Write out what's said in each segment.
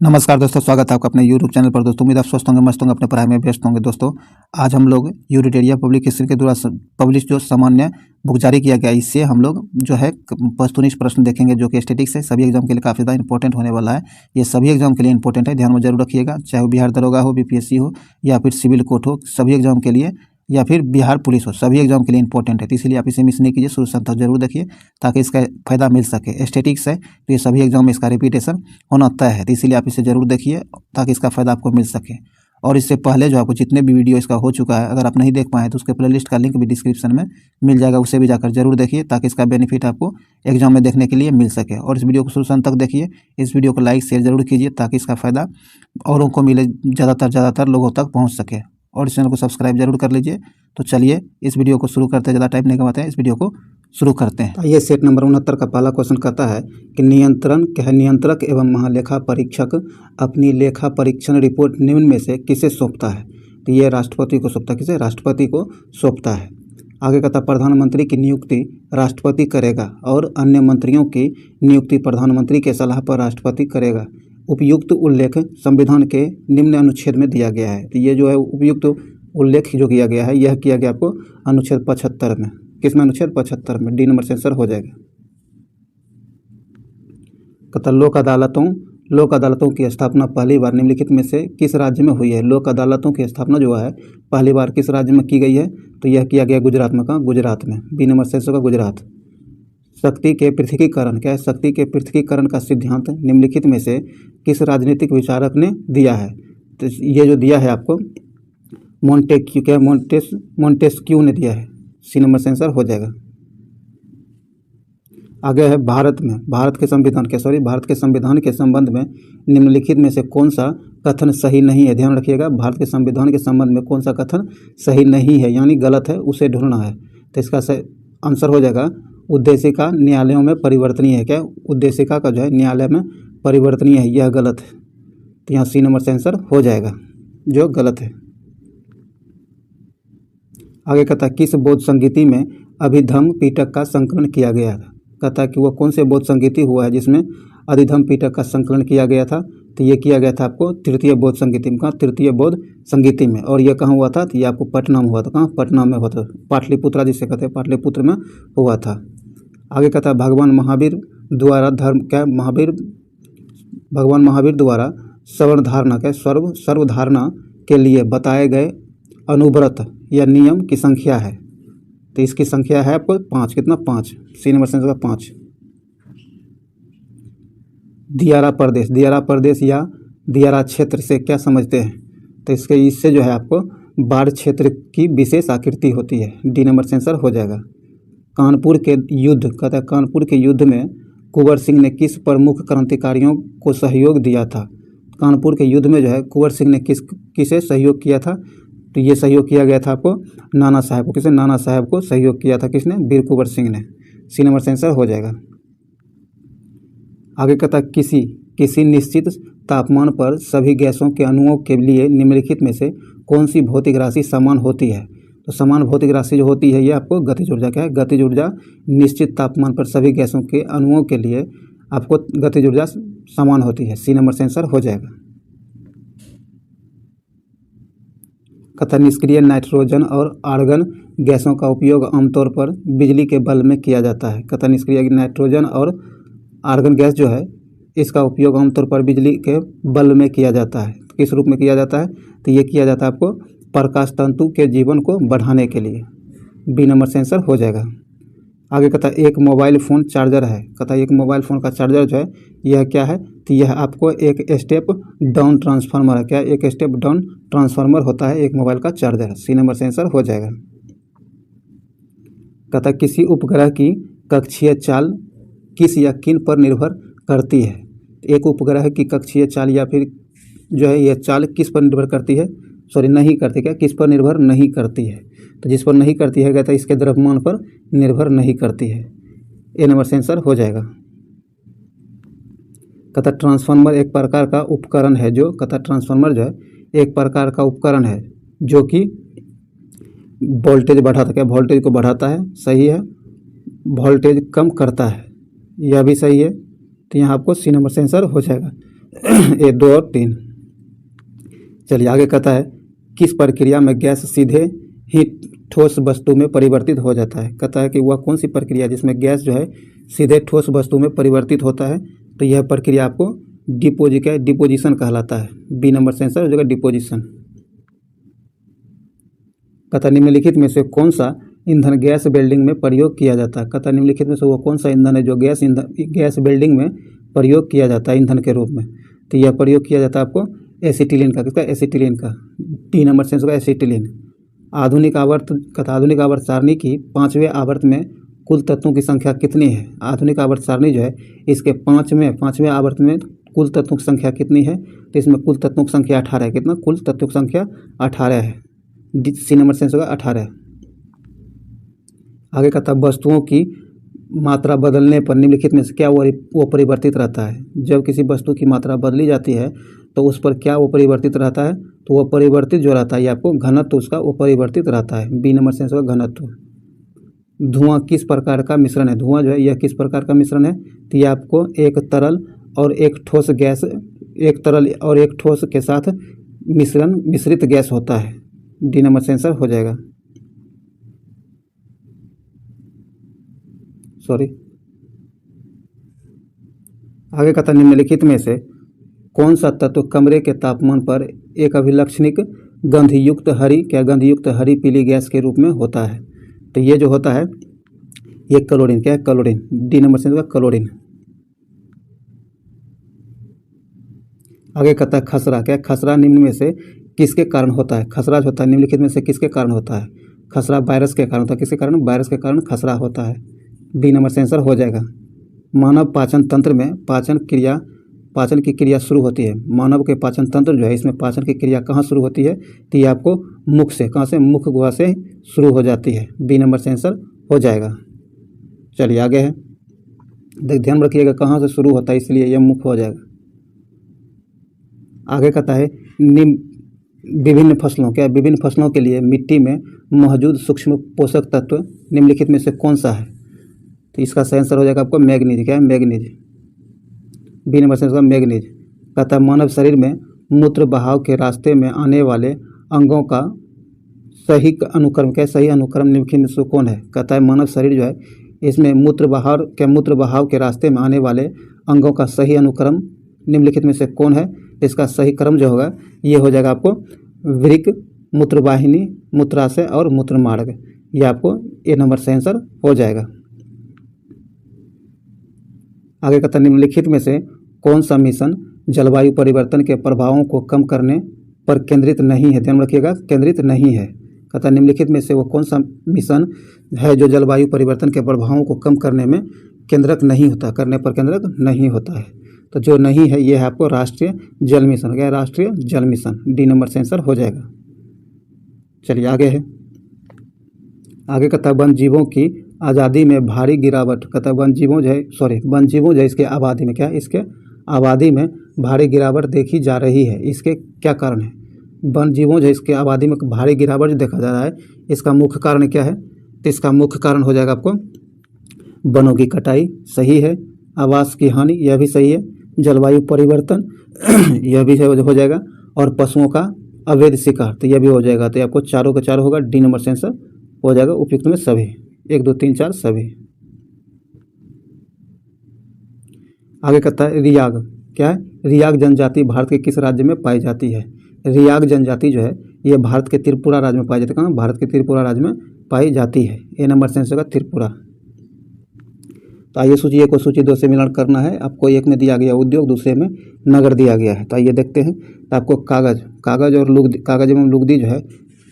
नमस्कार दोस्तों, स्वागत है आपका अपने यूट्यूब चैनल पर। दोस्तों उम्मीद आप स्वस्थ होंगे, मस्त होंगे, अपने पढ़ाई में व्यस्त होंगे। दोस्तों आज हम लोग यूनिटेरिया पब्लिक हिस्ट्री के द्वारा पब्लिश जो सामान्य बुक जारी किया गया, इससे हम लोग जो है वस्तुनिष्ठ प्रश्न देखेंगे जो कि स्टैटिक्स है। सभी एग्जाम के लिए काफ़ी ज़्यादा इंपॉर्टेंट होने वाला है। ये सभी एग्जाम के लिए इंपॉर्टेंट है, ध्यान में जरूर रखिएगा। चाहे वो बिहार दरोगा हो, बीपीएससी हो या फिर सिविल कोर्ट हो, सभी एग्जाम के लिए, या फिर बिहार पुलिस हो, सभी एग्जाम के लिए इंपॉर्टेंट है। तो इसलिए आप इसे मिस नहीं कीजिए, शुरू से अंत तक जरूर देखिए ताकि इसका फायदा मिल सके। स्टैटिक्स है तो ये सभी एग्जाम में इसका रिपीटेशन होना तय है, तो इसीलिए आप इसे जरूर देखिए ताकि इसका फायदा आपको मिल सके। और इससे पहले जो आपको जितने भी वीडियो इसका हो चुका है, अगर आप नहीं देख पाए तो उसके प्लेलिस्ट का लिंक भी डिस्क्रिप्शन में मिल जाएगा, उसे भी जाकर जरूर देखिए ताकि इसका बेनिफिट आपको एग्जाम में देखने के लिए मिल सके। और इस वीडियो को शुरू से अंत तक देखिए, इस वीडियो को लाइक शेयर जरूर कीजिए ताकि इसका फायदा औरों को मिले, ज़्यादातर लोगों तक पहुँच सके। और इस चैनल को सब्सक्राइब जरूर कर लीजिए। तो चलिए इस वीडियो को शुरू करते हैं, ज़्यादा टाइम नहीं गवाते हैं, इस वीडियो को शुरू करते हैं। ये सेट नंबर 69 का पहला क्वेश्चन कहता है कि नियंत्रक एवं महालेखा परीक्षक अपनी लेखा परीक्षण रिपोर्ट निम्न में से किसे सौंपता है। तो ये राष्ट्रपति को सौंपता है। किसे? राष्ट्रपति को सौंपता है। आगे कहता है प्रधानमंत्री की नियुक्ति राष्ट्रपति करेगा और अन्य मंत्रियों की नियुक्ति प्रधानमंत्री के सलाह पर राष्ट्रपति करेगा। उपयुक्त उल्लेख संविधान के निम्न अनुच्छेद में दिया गया है। तो ये जो है उपयुक्त उल्लेख जो किया गया है, यह किया गया आपको अनुच्छेद 75 में। किसमें? अनुच्छेद 75 में। डी नंबर से आंसर हो जाएगा। कहता लोक अदालतों की स्थापना पहली बार निम्नलिखित में से किस राज्य में हुई है। लोक अदालतों की स्थापना जो है पहली बार किस राज्य में की गई है? तो यह किया गया गुजरात में। कहाँ? गुजरात में। बी नंबर से आंसर होगा गुजरात। शक्ति के पृथकीकरण, क्या है? शक्ति के पृथकीकरण का सिद्धांत निम्नलिखित में से किस राजनीतिक विचारक ने दिया है। तो ये जो दिया है आपको मोंटेस्क्यू ने दिया है। सी नंबर से आंसर हो जाएगा। आगे है भारत के संविधान के संबंध में निम्नलिखित में से कौन सा कथन सही नहीं है। ध्यान रखिएगा, भारत के संविधान के संबंध में कौन सा कथन सही नहीं है यानी गलत है, उसे ढूंढना है। तो इसका आंसर हो जाएगा उद्देशिका न्यायालयों में परिवर्तनीय है। क्या? उद्देशिका का जो है न्यायालय में परिवर्तनीय है, यह गलत है। तो यहाँ सी नंबर से आंसर हो जाएगा जो गलत है। आगे कहता है किस बौद्ध संगीति में अभिधम्म पिटक का संकलन किया गया था। कहता है कि वह कौन से बौद्ध संगीति हुआ है जिसमें अभिधम्म पिटक का संकलन किया गया था। तो ये किया गया था आपको तृतीय बौद्ध संगीति में। कहाँ? तृतीय बौद्ध संगीति में। और यह कहाँ हुआ था? तो ये आपको पटना में हुआ था। कहाँ? पटना में हुआ था। पाटलिपुत्रा जिसे कहते हैं, पाटलिपुत्र में हुआ था। आगे कहता है भगवान महावीर द्वारा सर्वधारणा के लिए बताए गए अनुव्रत या नियम की संख्या है। तो इसकी संख्या है आपको 5। कितना? 5। सी नंबर से आंसर 5। दियारा प्रदेश या दियारा क्षेत्र से क्या समझते हैं। तो इससे जो है आपको बाढ़ क्षेत्र की विशेष आकृति होती है। डी नंबर से आंसर हो जाएगा। कानपुर के युद्ध, कहता है कानपुर के युद्ध में कुंवर सिंह ने किस प्रमुख क्रांतिकारियों को सहयोग दिया था। कानपुर के युद्ध में जो है कुंवर सिंह ने किसे सहयोग किया था। तो ये सहयोग किया गया था आपको नाना साहब को। किसने? नाना साहब को सहयोग किया था। किसने? वीर कुंवर सिंह ने। सी नंबर से आंसर हो जाएगा। आगे कहता किसी निश्चित तापमान पर सभी गैसों के अणुओं के लिए निम्नलिखित में से कौन सी भौतिक राशि समान होती है। तो समान भौतिक राशि जो होती है ये आपको गतिज ऊर्जा। क्या है? गतिज ऊर्जा निश्चित तापमान पर सभी गैसों के अणुओं के लिए आपको गतिज ऊर्जा समान होती है। सी नंबर से आंसर हो जाएगा। कहता निष्क्रिय नाइट्रोजन और आर्गन गैसों का उपयोग आमतौर पर बिजली के बल्ब में किया जाता है। कहता निष्क्रिय नाइट्रोजन और आर्गन गैस जो है इसका उपयोग आमतौर पर बिजली के बल्ब में किया जाता है। किस रूप में किया जाता है? तो ये किया जाता है आपको प्रकाश तंतु के जीवन को बढ़ाने के लिए। बी नंबर से आंसर हो जाएगा। आगे कहता है एक मोबाइल फ़ोन चार्जर है। कहता है एक मोबाइल फ़ोन का चार्जर जो है यह क्या है। तो यह आपको एक स्टेप डाउन ट्रांसफार्मर है। क्या? एक स्टेप डाउन ट्रांसफार्मर होता है एक मोबाइल का चार्जर। सी नंबर से आंसर हो जाएगा। कहता है किसी उपग्रह की कक्षीय चाल किस या किन पर निर्भर करती है। एक उपग्रह की कक्षीय चाल या फिर जो है यह चाल किस पर निर्भर करती है। नहीं करती। क्या? किस पर निर्भर नहीं करती है। तो जिस पर नहीं करती है कहता है इसके द्रव्यमान पर निर्भर नहीं करती है। ए नंबर से आंसर हो जाएगा। कहता ट्रांसफार्मर एक प्रकार का उपकरण है जो, कहता ट्रांसफार्मर जो है एक प्रकार का उपकरण है जो कि वोल्टेज बढ़ाता है। क्या? वोल्टेज को बढ़ाता है। सही है। वोल्टेज कम करता है, यह भी सही है। तो यहाँ आपको सी नंबर से आंसर हो जाएगा। ये 2 और 3। चलिए आगे कहता है किस प्रक्रिया में गैस सीधे ही ठोस वस्तु में परिवर्तित हो जाता है। कहता है कि वह कौन सी प्रक्रिया जिसमें गैस जो है सीधे ठोस वस्तु में परिवर्तित होता है। तो यह प्रक्रिया आपको डिपोजिशन कहलाता है। बी नंबर से आंसर हो जाएगा डिपोजिशन। कहता निम्नलिखित में से कौन सा ईंधन गैस वेल्डिंग में प्रयोग किया जाता है। कहता निम्नलिखित में से वो कौन सा ईंधन है जो गैस वेल्डिंग में प्रयोग किया जाता है ईंधन के रूप में। तो यह प्रयोग किया जाता है आपको एसिटिलीन का। किसका? एसिटिलीन का। डी नंबर से आंसर होगा एसिटिलीन। आधुनिक आवर्त सारणी की 5वें आवर्त में कुल तत्वों की संख्या कितनी है। आधुनिक आवर्त सारणी जो है इसके 5वें आवर्त में कुल तत्वों की संख्या कितनी है। तो इसमें कुल तत्वों की संख्या 18 है। कितना? कुल तत्वों की संख्या 18 है। सी नंबर से आंसर होगा 18। आगे कहता है वस्तुओं की मात्रा बदलने पर निम्नलिखित में से क्या वो परिवर्तित रहता है। जब किसी वस्तु की मात्रा बदली जाती है तो उस पर क्या वो परिवर्तित रहता है। तो वो परिवर्तित जो रहता है ये आपको घनत्व उसका वो परिवर्तित रहता है। बी नंबर से आंसर होगा घनत्व। धुआं किस प्रकार का मिश्रण है। धुआं जो है यह किस प्रकार का मिश्रण है। तो ये आपको एक तरल और एक ठोस गैस, एक तरल और एक ठोस के साथ मिश्रित गैस होता है। डी नंबर से आंसर हो जाएगा। आगे कहता निम्नलिखित में से कौन सा तत्व कमरे के तापमान पर एक अभिलक्षणिक गंधयुक्त हरी पीली गैस के रूप में होता है। तो ये जो होता है ये क्लोरीन। क्या है? क्लोरीन। डी नंबर से क्लोरीन। आगे कहता है खसरा। क्या है? खसरा निम्न में से किसके कारण होता है। खसरा जो होता है निम्नलिखित में से किसके कारण होता है। खसरा वायरस के कारण होता है। किसके कारण? वायरस के कारण खसरा होता है। डी नंबर से आंसर हो जाएगा। मानव पाचन तंत्र में पाचन की क्रिया शुरू होती है। मानव के पाचन तंत्र जो है इसमें पाचन की क्रिया कहाँ शुरू होती है। तो ये आपको मुख से, कहाँ से? मुख गुहा से शुरू हो जाती है। बी नंबर से आंसर हो जाएगा। चलिए आगे है, ध्यान रखिएगा कहाँ से शुरू होता है इसलिए यह मुख हो जाएगा। आगे कहता है विभिन्न फसलों के लिए मिट्टी में मौजूद सूक्ष्म पोषक तत्व निम्नलिखित में से कौन सा है। तो इसका सही आंसर हो जाएगा आपको मैग्नीज। क्या है? मैग्नीज। बी नंबर से मैग्नीज। कहता है मानव शरीर में मूत्र बहाव के रास्ते में आने वाले अंगों का सही अनुक्रम निम्नलिखित में से कौन है। कहता है मानव शरीर जो है इसमें मूत्र बहाव के रास्ते में आने वाले अंगों का सही अनुक्रम निम्नलिखित में से कौन है। इसका सही क्रम जो होगा ये हो जाएगा आपको वृक्क, मूत्रवाहिनी, मूत्राशय और मूत्रमार्ग। ये आपको ए नंबर से आंसर हो जाएगा। आगे कहता निम्नलिखित में से कौन सा मिशन जलवायु परिवर्तन के प्रभावों को कम करने पर केंद्रित नहीं है। ध्यान रखिएगा केंद्रित नहीं है। कहता निम्नलिखित में से वो कौन सा मिशन है जो जलवायु परिवर्तन के प्रभावों को कम करने में केंद्रित नहीं होता है। तो जो नहीं है ये है आपको राष्ट्रीय जल मिशन। क्या है? राष्ट्रीय जल मिशन। डी नंबर से आंसर हो जाएगा। चलिए आगे है, आगे कहता है वन जीवों की आज़ादी में भारी गिरावट। कहता है वन जीवों जो है इसके आबादी में क्या है? इसके आबादी में भारी गिरावट देखी जा रही है। इसके क्या कारण है। वन जीवों जो है इसके आबादी में भारी गिरावट जो देखा जा रहा है इसका मुख्य कारण क्या है। तो इसका मुख्य कारण हो जाएगा आपको वनों की कटाई, सही है। आवास की हानि, यह भी सही है। जलवायु परिवर्तन यह भी हो जाएगा। और पशुओं का अवैध शिकार, तो यह भी हो जाएगा। तो आपको चारों का चारों होगा। डी नंबर से आंसर हो जाएगा उपयुक्त में सभी, 1 2 3 4 सभी। आगे कहता है रियाग। क्या है? रियाग जनजाति भारत के किस राज्य में पाई जाती है। रियाग जनजाति जो है ये भारत के त्रिपुरा राज्य में पाई जाती है। कहाँ? भारत के त्रिपुरा राज्य में पाई जाती है। ए नंबर से आंसर होगा त्रिपुरा। तो आइए सूची 1 और सूची 2 से मिलान करना है। आपको एक में दिया गया उद्योग, दूसरे में नगर दिया गया है। तो आइए देखते हैं। तो आपको कागज़ एवं लुगदी जो है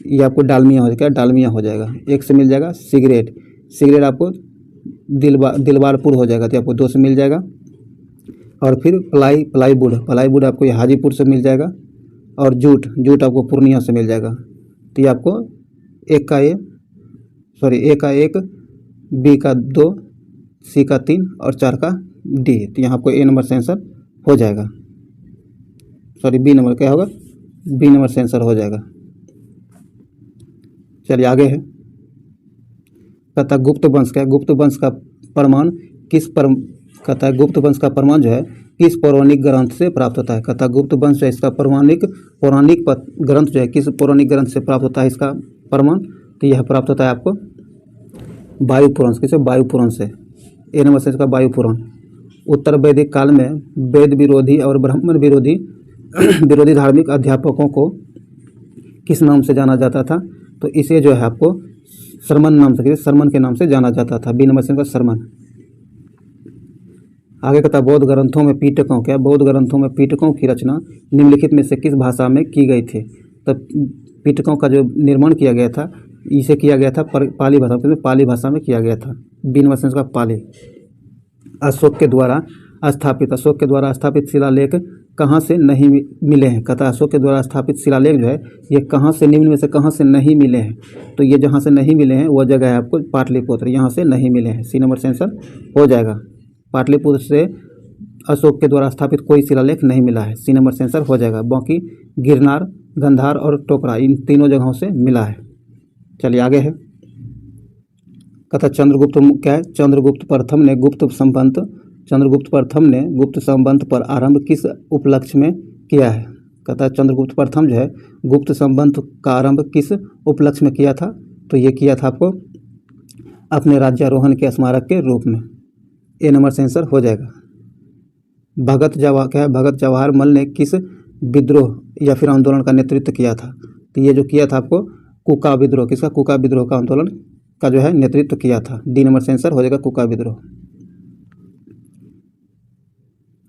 ये आपको डालमिया हो जाएगा। डालमिया हो जाएगा। 1 से मिल जाएगा सिगरेट आपको दिलवारपुर हो जाएगा। तो आपको 2 से मिल जाएगा। और फिर प्लाईवुड आपको ये हाजीपुर से मिल जाएगा। और जूट आपको पूर्णिया से मिल जाएगा। तो ये आपको ए का 1, बी का 2, सी का 3 और 4 का डी। तो यहाँ आपको ए नंबर से आंसर हो जाएगा। बी नंबर क्या होगा? बी नंबर से आंसर हो जाएगा। चलिए आगे है, कहता गुप्त वंश का प्रमाण कहता है गुप्त वंश का प्रमाण जो है किस पौराणिक ग्रंथ से प्राप्त होता है? कहता गुप्त वंश जो है इसका पौराणिक ग्रंथ जो है किस पौराणिक ग्रंथ से प्राप्त होता है इसका प्रमाण? तो यह प्राप्त होता है आपको वायु पुराण। किसे? वायु पुराण से। ए नंबर से इसका वायु पुराण। उत्तर वैदिक काल में वेद विरोधी और ब्राह्मण विरोधी विरोधी धार्मिक अध्यापकों को किस नाम से जाना जाता था? तो इसे जो है आपको शर्मन नाम से, शर्मन के नाम से जाना जाता था। बी नंबर से इनका शर्मन। आगे कहता बौद्ध ग्रंथों में पिटकों, क्या बौद्ध ग्रंथों में पिटकों की रचना निम्नलिखित में से किस भाषा में की गई थी? तब पिटकों का जो निर्माण किया गया था इसे किया गया था पाली भाषा में, पाली भाषा में किया गया था। बी नंबर से इसका पाली। अशोक के द्वारा स्थापित शिलालेख कहाँ से नहीं मिले हैं? कहता अशोक के द्वारा स्थापित शिलालेख जो है ये कहाँ से, निम्न में से कहाँ से नहीं मिले हैं? तो ये जहाँ से नहीं मिले हैं वह जगह है आपको पाटलिपुत्र, यहाँ से नहीं मिले हैं। सी नंबर से आंसर हो जाएगा। पाटलिपुत्र से अशोक के द्वारा स्थापित कोई शिलालेख नहीं मिला है। सी नंबर से आंसर हो जाएगा। बाकी गिरनार, गंधार और टोकरा इन तीनों जगहों से मिला है। चलिए आगे है। कहता चंद्रगुप्त क्या है? चंद्रगुप्त प्रथम ने गुप्त संबंध पर आरंभ किस उपलक्ष्य में किया है? कहता चंद्रगुप्त प्रथम जो है गुप्त संबंध का आरंभ किस उपलक्ष्य में किया था? तो ये किया था आपको अपने राज्यारोहण के स्मारक के रूप में। ए नंबर से आंसर हो जाएगा। भगत जवाहर मल ने किस विद्रोह या फिर आंदोलन का नेतृत्व किया था? तो ये जो किया था आपको कुका विद्रोह, किसका? कुका विद्रोह का आंदोलन का जो है नेतृत्व किया था। डी नंबर से आंसर हो जाएगा कुका विद्रोह।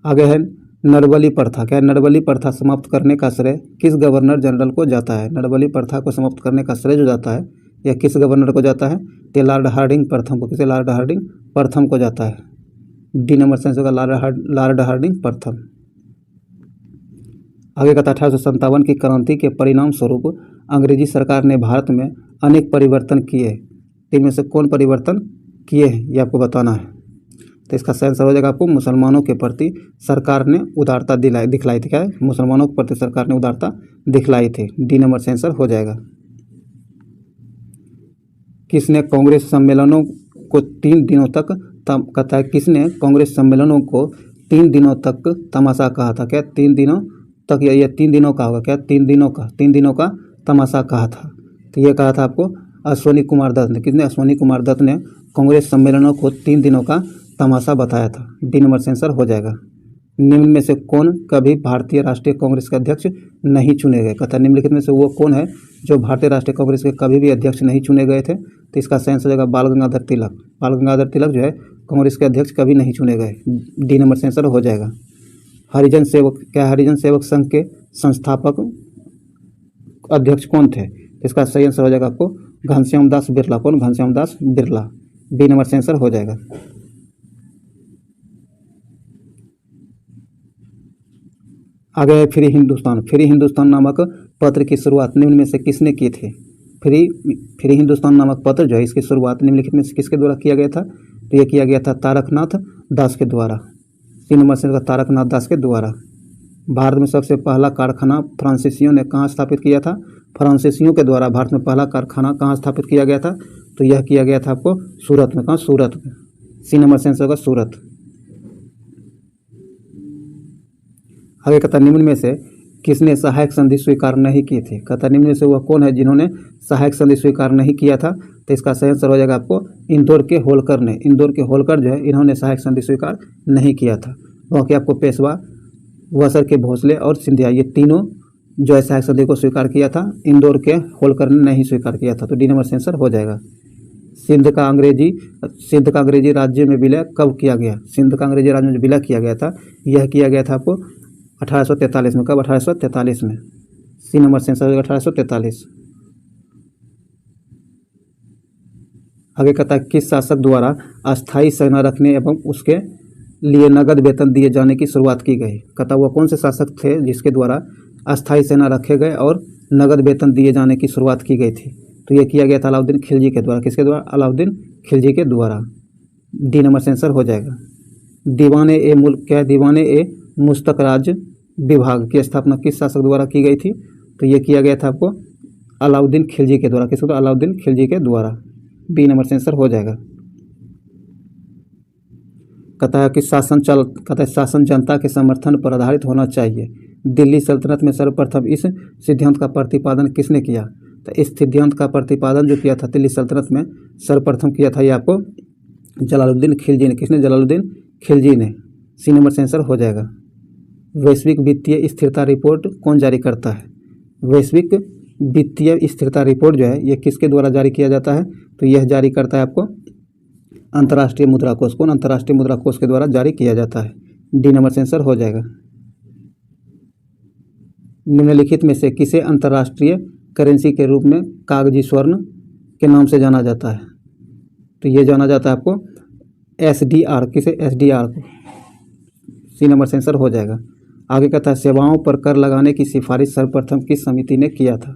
आगे है नरबली प्रथा। क्या है? नरबली प्रथा समाप्त करने का श्रेय किस गवर्नर जनरल को जाता है? नरबली प्रथा को समाप्त करने का श्रेय जो जाता है यह किस गवर्नर को जाता है? तो लॉर्ड हार्डिंग प्रथम को। किसे? लॉर्ड हार्डिंग प्रथम को जाता है। डी नंबर से आंसर होगा लॉर्ड हार्डिंग प्रथम। आगे का 1857 की क्रांति के परिणाम स्वरूप अंग्रेजी सरकार ने भारत में अनेक परिवर्तन किए। इनमें से कौन परिवर्तन किए हैं ये आपको बताना है। तो इसका सही आंसर हो जाएगा आपको मुसलमानों के प्रति सरकार ने उदारता दिखलाई थी। क्या है? मुसलमानों के प्रति सरकार ने उदारता दिखलाई थी। डी नंबर से आंसर हो जाएगा। किसने कांग्रेस सम्मेलनों को 3 दिनों तक कहता है किसने कांग्रेस सम्मेलनों को 3 दिनों तक तमाशा कहा था? क्या 3 दिनों तक? ये 3 दिनों का होगा। क्या 3 दिनों का तमाशा कहा था? तो ये कहा था आपको अश्वनी कुमार दत्त ने। किसने? अश्वनी कुमार दत्त ने कांग्रेस सम्मेलनों को 3 दिनों का तमाशा बताया था। डी नंबर से आंसर हो जाएगा। निम्न में से कौन कभी भारतीय राष्ट्रीय कांग्रेस के अध्यक्ष नहीं चुने गए? कहता निम्नलिखित में से वो कौन है जो भारतीय राष्ट्रीय कांग्रेस के कभी भी अध्यक्ष नहीं चुने गए थे? तो इसका सही आंसर हो जाएगा बाल गंगाधर तिलक। बाल गंगाधर तिलक जो है कांग्रेस के अध्यक्ष कभी नहीं चुने गए। डी नंबर से आंसर हो जाएगा। हरिजन सेवक, क्या हरिजन सेवक संघ के संस्थापक अध्यक्ष कौन थे? इसका सही आंसर हो जाएगा आपको घनश्याम दास बिरला। कौन? घनश्याम दास बिरला। बी नंबर से आंसर हो जाएगा। आगे है फ्री हिंदुस्तान नामक पत्र की शुरुआत निम्न में से किसने की थी? फ्री हिंदुस्तान नामक पत्र जो है इसकी शुरुआत निम्नलिखित में से किसके द्वारा किया गया था? तो ये किया गया था तारकनाथ दास के द्वारा। 3 नंबर से तारकनाथ दास के द्वारा। भारत में सबसे पहला कारखाना फ्रांसीसियों ने कहाँ स्थापित किया था? फ्रांसीसियों के द्वारा भारत में पहला कारखाना कहाँ स्थापित किया गया था? तो यह किया गया था आपको सूरत में। कहाँ? सूरत में। सी नंबर से आंसर होगा सूरत। आगे कहता निम्न में से किसने सहायक संधि स्वीकार नहीं की थी? कहता निम्न में से वह कौन है जिन्होंने सहायक संधि स्वीकार नहीं किया था? तो इसका सही आंसर हो जाएगा आपको इंदौर के होलकर ने। इंदौर के होलकर जो है इन्होंने सहायक संधि स्वीकार नहीं किया था। बाकी आपको पेशवा, वसर के भोसले और सिंधिया ये तीनों जो है सहायक संधि को स्वीकार किया था। इंदौर के होलकर ने नहीं स्वीकार किया था। तो डी नंबर से आंसर हो जाएगा। सिंध का अंग्रेजी राज्य में विलय कब किया गया? सिंध का अंग्रेजी राज्य में विलय किया गया था, यह किया गया था आपको 1843 में। कब? 1843 में। सी नंबर से आंसर होगा 1843। आगे कहता है किस शासक द्वारा अस्थायी सेना रखने एवं उसके लिए नगद वेतन दिए जाने की शुरुआत की गई? कहता वो कौन से शासक थे जिसके द्वारा अस्थायी सेना रखे गए और नगद वेतन दिए जाने की शुरुआत की गई थी? तो ये किया गया था अलाउद्दीन खिलजी के द्वारा। किसके द्वारा? अलाउद्दीन खिलजी के द्वारा। डी नंबर से आंसर हो जाएगा। दीवाने ए मुस्तकराज विभाग की स्थापना किस शासक द्वारा की गई थी? तो ये किया गया था आपको अलाउद्दीन खिलजी के द्वारा। किसके द्वारा? अलाउद्दीन खिलजी के द्वारा। बी नंबर से आंसर हो जाएगा। कहता है कि शासन जनता के समर्थन पर आधारित होना चाहिए। दिल्ली सल्तनत में सर्वप्रथम इस सिद्धांत का प्रतिपादन किसने किया? तो इस सिद्धांत का प्रतिपादन जो किया था दिल्ली सल्तनत में सर्वप्रथम किया था ये आपको जलालुद्दीन खिलजी ने। किसने? जलालुद्दीन खिलजी ने। सी नंबर से आंसर हो जाएगा। वैश्विक वित्तीय स्थिरता रिपोर्ट कौन जारी करता है? वैश्विक वित्तीय स्थिरता रिपोर्ट जो है ये किसके द्वारा जारी किया जाता है? तो यह जारी करता है आपको अंतर्राष्ट्रीय मुद्रा कोष। कौन? अंतर्राष्ट्रीय मुद्रा कोष के द्वारा जारी किया जाता है। डी नंबर से आंसर हो जाएगा। निम्नलिखित में से किसे अंतर्राष्ट्रीय करेंसी के रूप में कागजी स्वर्ण के नाम से जाना जाता है? तो ये जाना जाता है आपको SDR। किसे? SDR को। सी नंबर से आंसर हो जाएगा। आगे कहता है सेवाओं पर कर लगाने की सिफारिश सर्वप्रथम किस समिति ने किया था?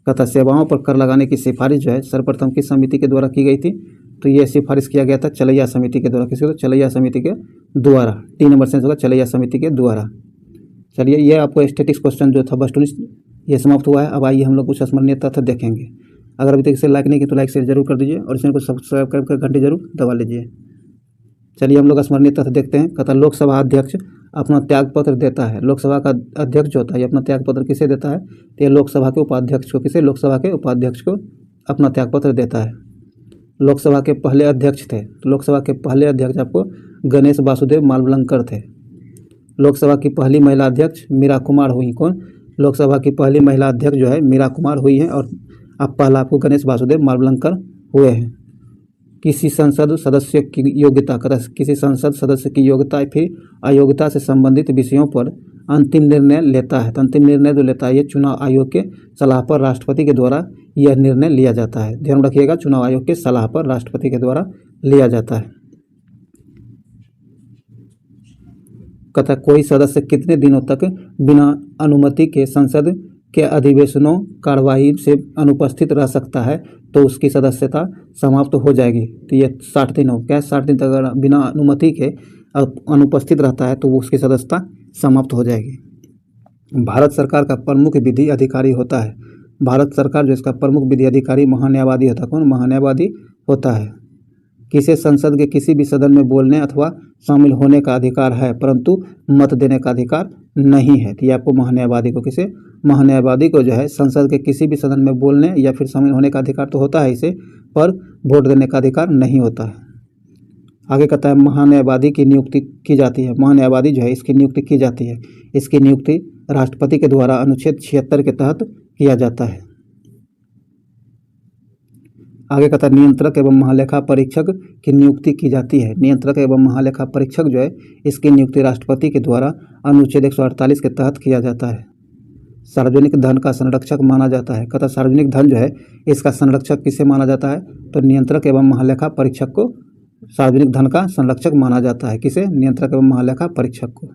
कहता है सेवाओं पर कर लगाने की सिफारिश जो है सर्वप्रथम किस समिति के द्वारा की गई थी? तो ये सिफारिश किया गया था चलैया समिति के द्वारा। किसके? चलैया समिति के द्वारा। डी नंबर से होगा चलैया समिति के द्वारा। चलिए ये आपको स्टैटिक्स क्वेश्चन जो था बस ये समाप्त हुआ है। अब आइए हम लोग कुछ स्मरणीय तथ्य देखेंगे। अगर अभी तक इसे लाइक नहीं किया तो लाइक शेयर जरूर कर दीजिए और चैनल को सब्सक्राइब करके घंटी जरूर दबा लीजिए। चलिए हम लोग स्मरणीय तथ्य देखते हैं। कहता लोकसभा अध्यक्ष अपना त्यागपत्र देता है। लोकसभा का अध्यक्ष जो होता है ये अपना त्यागपत्र किसे देता है? तो ये लोकसभा के उपाध्यक्ष को। किसे? लोकसभा के उपाध्यक्ष को अपना त्यागपत्र देता है। लोकसभा के पहले अध्यक्ष थे। तो लोकसभा के पहले अध्यक्ष आपको गणेश वासुदेव मावलंकर थे। लोकसभा की पहली महिला अध्यक्ष मीरा कुमार हुई। कौन? लोकसभा की पहली महिला अध्यक्ष जो है मीरा कुमार हुई हैं और अब पहला आपको गणेश वासुदेव मावलंकर हुए हैं। किसी संसद सदस्य की योग्यता, किसी संसद सदस्य की योग्यता फिर अयोग्यता से संबंधित विषयों पर अंतिम निर्णय लेता है। तो अंतिम निर्णय जो लेता है ये चुनाव आयोग के सलाह पर राष्ट्रपति के द्वारा यह निर्णय लिया जाता है। ध्यान रखिएगा, चुनाव आयोग के सलाह पर राष्ट्रपति के द्वारा लिया जाता है। कहता कोई सदस्य कितने दिनों तक बिना अनुमति के संसद के अधिवेशनों कार्यवाही से अनुपस्थित रह सकता है? तो उसकी सदस्यता समाप्त हो जाएगी। तो ये 60 दिन हो। क्या 60 दिन तक अगर बिना अनुमति के अनुपस्थित रहता है तो वो उसकी सदस्यता समाप्त हो जाएगी। भारत सरकार का प्रमुख विधि अधिकारी होता है। भारत सरकार जो इसका प्रमुख विधि अधिकारी महान्यायवादी होता है। कौन? महान्यायवादी होता है। किसे संसद के किसी भी सदन में बोलने अथवा शामिल होने का अधिकार है परंतु मत देने का अधिकार नहीं है? तो ये आपको महान्यायवादी को, किसे? महान्यायवादी को जो है संसद के किसी भी सदन में बोलने या फिर शामिल होने का अधिकार तो होता है इसे, पर वोट देने का अधिकार नहीं होता है। आगे कहता है महान्यायवादी की नियुक्ति की जाती है। महान्यायवादी जो है इसकी नियुक्ति की जाती है। इसकी नियुक्ति राष्ट्रपति के द्वारा अनुच्छेद 76 के तहत किया जाता है। आगे कहता है नियंत्रक एवं महालेखा परीक्षक की नियुक्ति की जाती है। नियंत्रक एवं महालेखा परीक्षक जो है इसकी नियुक्ति राष्ट्रपति के द्वारा अनुच्छेद 148 के तहत किया जाता है। सार्वजनिक धन का संरक्षक माना जाता है। कहता सार्वजनिक धन जो है इसका संरक्षक किसे माना जाता है? तो नियंत्रक एवं महालेखा परीक्षक को सार्वजनिक धन का संरक्षक माना जाता है। किसे? नियंत्रक एवं महालेखा परीक्षक को।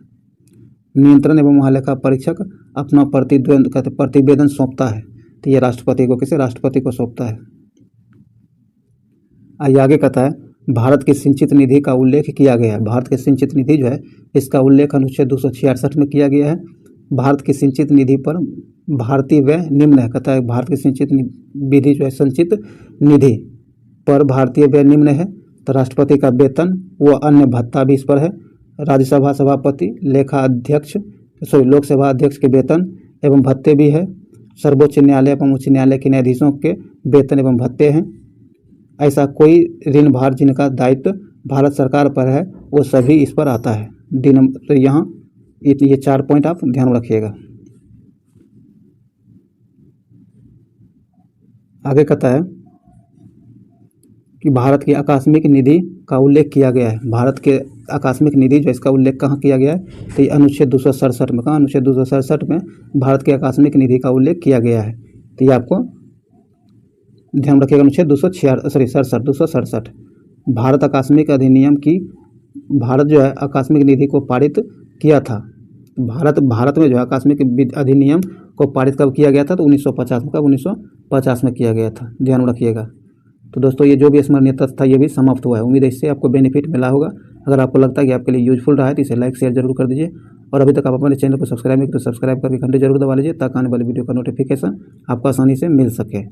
नियंत्रण एवं महालेखा परीक्षक अपना प्रतिवेदन सौंपता है। तो ये राष्ट्रपति को, किसे? राष्ट्रपति को सौंपता है। आगे कहता है भारत की सिंचित निधि का उल्लेख किया गया है। भारत की सिंचित निधि जो है इसका उल्लेख अनुच्छेद 266 में किया गया है। भारत की सिंचित निधि पर भारतीय व्यय निम्न है। कहता है भारत की सिंचित विधि जो है संचित निधि पर भारतीय व्यय निम्न है। तो राष्ट्रपति का वेतन व अन्य भत्ता भी इस पर है। राज्यसभा सभापति, लोकसभा अध्यक्ष के वेतन एवं भत्ते भी है। सर्वोच्च न्यायालय एवं उच्च न्यायालय के न्यायाधीशों के वेतन एवं भत्ते हैं। ऐसा कोई ऋण भार जिनका दायित्व भारत सरकार पर है वो सभी इस पर आता है। तो यहाँ ये 4 पॉइंट आप ध्यान रखिएगा। आगे कहता है कि भारत की आकस्मिक निधि का उल्लेख किया गया है। भारत के आकस्मिक निधि जो इसका उल्लेख कहाँ किया गया है? तो ये अनुच्छेद 267 में। कहाँ? अनुच्छेद 267 में भारत की आकस्मिक निधि का उल्लेख किया गया है। तो ये आपको ध्यान रखिएगा। अनुच्छेद 267 भारत आकस्मिक अधिनियम की, भारत जो है आकस्मिक निधि को पारित किया था। भारत में जो है आकस्मिक अधिनियम को पारित कब किया गया था? तो 1950 में। कब? 1950 में किया गया था। ध्यान रखिएगा। तो दोस्तों ये जो भी स्मरणीय तथ्य था ये भी समाप्त हुआ है। उम्मीद है इससे आपको बेनिफिट मिला होगा। अगर आपको लगता है कि आपके लिए यूजफुल रहा है तो इसे लाइक शेयर जरूर कर दीजिए और अभी तक आप अपने चैनल को सब्सक्राइब नहीं किया तो सब्सक्राइब करके घंटे जरूर दबा लीजिए ताकि आने वाली वीडियो का नोटिफिकेशन आपको आसानी से मिल सके।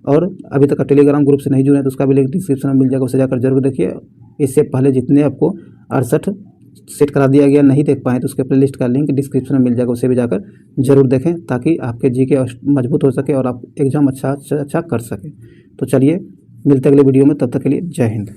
और अभी तक टेलीग्राम ग्रुप से नहीं जुड़े हैं तो उसका भी लिंक डिस्क्रिप्शन में मिल जाएगा, उसे जाकर जरूर देखिए। इससे पहले जितने आपको 68 सेट करा दिया गया, नहीं देख पाए तो उसके प्लेलिस्ट का लिंक डिस्क्रिप्शन में मिल जाएगा, उसे भी जाकर जरूर देखें ताकि आपके जीके मजबूत हो सके और आप एग्ज़ाम अच्छा कर सकें। तो चलिए मिलते अगले वीडियो में, तब तक के लिए जय हिंद।